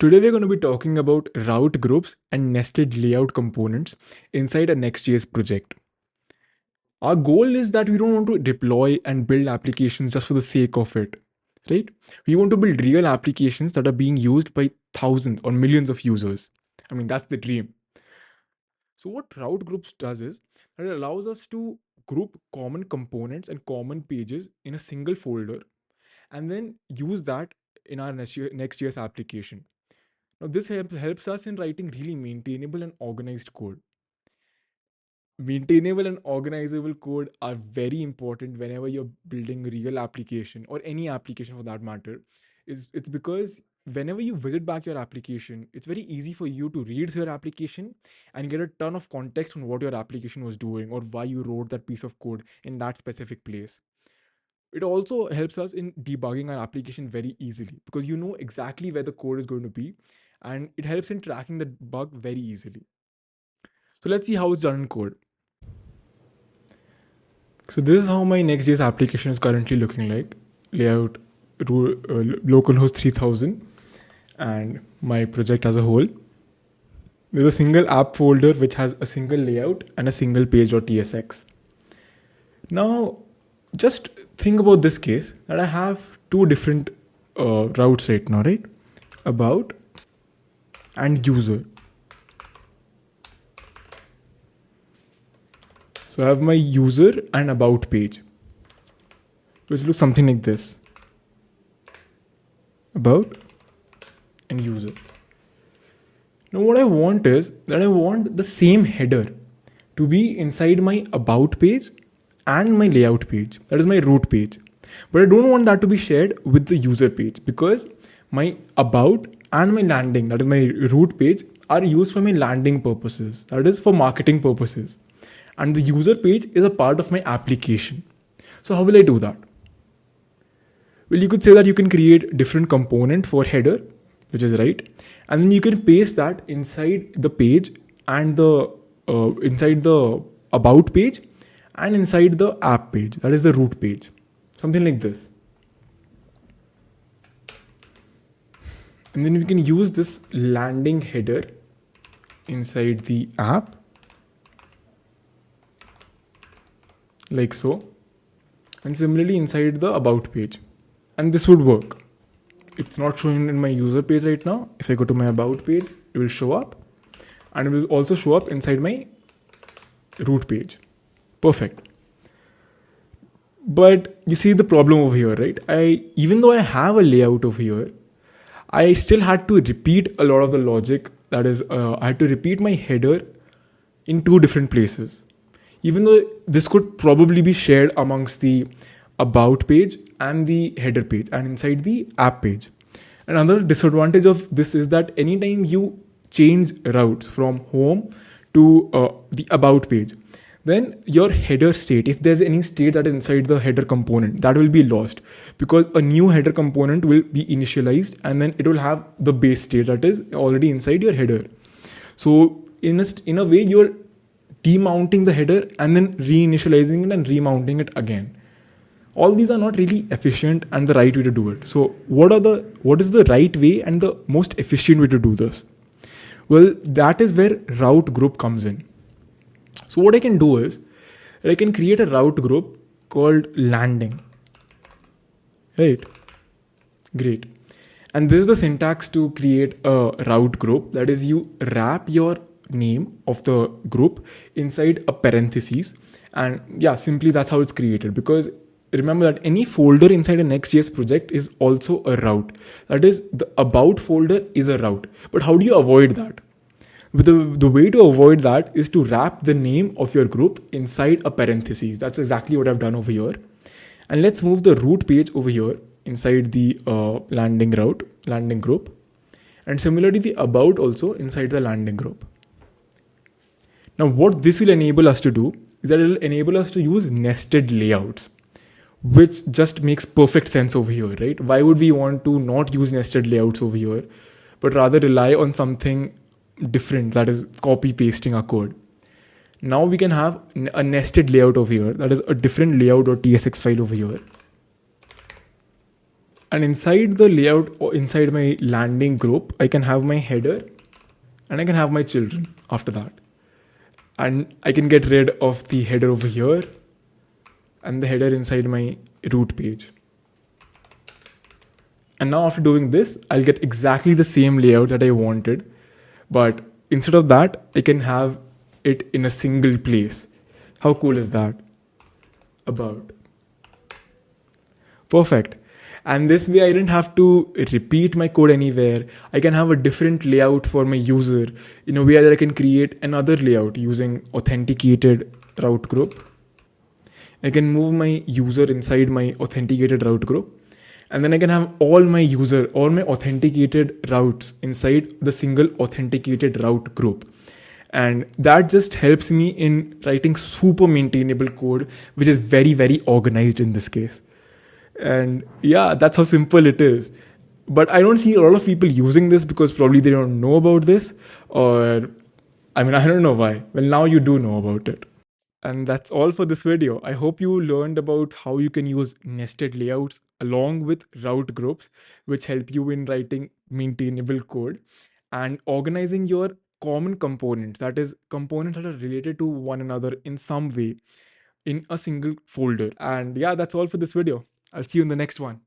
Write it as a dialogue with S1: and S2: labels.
S1: Today we're going to be talking about route groups and nested layout components inside a Next.js project. Our goal is that we don't want to deploy and build applications just for the sake of it, right? We want to build real applications that are being used by thousands or millions of users. I mean, that's the dream. So what route groups does is that it allows us to group common components and common pages in a single folder and then use that in our Next.js application. Now, this helps us in writing really maintainable and organized code. Maintainable and organizable code are very important whenever you're building real application or any application for that matter. It's because whenever you visit back your application, it's very easy for you to read your application and get a ton of context on what your application was doing or why you wrote that piece of code in that specific place. It also helps us in debugging our application very easily because you know exactly where the code is going to be, and it helps in tracking the bug very easily. So let's see how it's done in code. So this is how my Next.js application is currently looking like. Layout, localhost 3000, and my project as a whole. There's a single app folder which has a single layout and a single page.tsx. Now, just think about this case that I have two different routes right now, right? About and user. So I have my user and about page, which looks something like this. About and user. Now what I want is that I want the same header to be inside my about page and my layout page. That is my root page. But I don't want that to be shared with the user page because my about and my landing, that is my root page, are used for my landing purposes. That is for marketing purposes. And the user page is a part of my application. So how will I do that? Well, you could say that you can create different component for header, which is right, and then you can paste that inside the page and the inside the about page and inside the app page, that is the root page, something like this. And then we can use this landing header inside the app like so, and similarly inside the about page, and this would work. It's not showing in my user page right now. If I go to my about page, it will show up, and it will also show up inside my root page. Perfect. But you see the problem over here, right? Even though I have a layout over here, I still had to repeat a lot of the logic. That is, I had to repeat my header in two different places. Even though this could probably be shared amongst the about page and the header page and inside the app page. Another disadvantage of this is that anytime you change routes from home to the about page, then your header state, if there's any state that is inside the header component, that will be lost because a new header component will be initialized and then it will have the base state that is already inside your header. So in a way, you're demounting the header and then reinitializing it and remounting it again. All these are not really efficient and the right way to do it. So what is the right way and the most efficient way to do this? Well, that is where route group comes in. So what I can do is I can create a route group called landing. Right? Great. And this is the syntax to create a route group. That is, you wrap your name of the group inside a parentheses, and yeah, simply that's how it's created. Because remember that any folder inside a Next.js project is also a route. That is, the about folder is a route. But how do you avoid that? The way to avoid that is to wrap the name of your group inside a parentheses. That's exactly what I've done over here. And let's move the root page over here inside the landing group. And similarly, the about also inside the landing group. Now, what this will enable us to do is that it will enable us to use nested layouts, which just makes perfect sense over here, right? Why would we want to not use nested layouts over here, but rather rely on something different, that is copy pasting our code? Now we can have a nested layout over here, that is a different layout.tsx file over here. And inside the layout or inside my landing group, I can have my header and I can have my children after that. And I can get rid of the header over here and the header inside my root page. And now after doing this, I'll get exactly the same layout that I wanted. But instead of that, I can have it in a single place. How cool is that? About. Perfect. And this way I didn't have to repeat my code anywhere. I can have a different layout for my user in a way that I can create another layout using authenticated route group. I can move my user inside my authenticated route group. And then I can have all my authenticated routes inside the single authenticated route group. And that just helps me in writing super maintainable code, which is very, very organized in this case. And yeah, that's how simple it is. But I don't see a lot of people using this because probably they don't know about this, or I don't know why. Well, now you do know about it. And that's all for this video. I hope you learned about how you can use nested layouts along with route groups, which help you in writing maintainable code and organizing your common components, that is, components that are related to one another in some way in a single folder. And yeah, that's all for this video. I'll see you in the next one.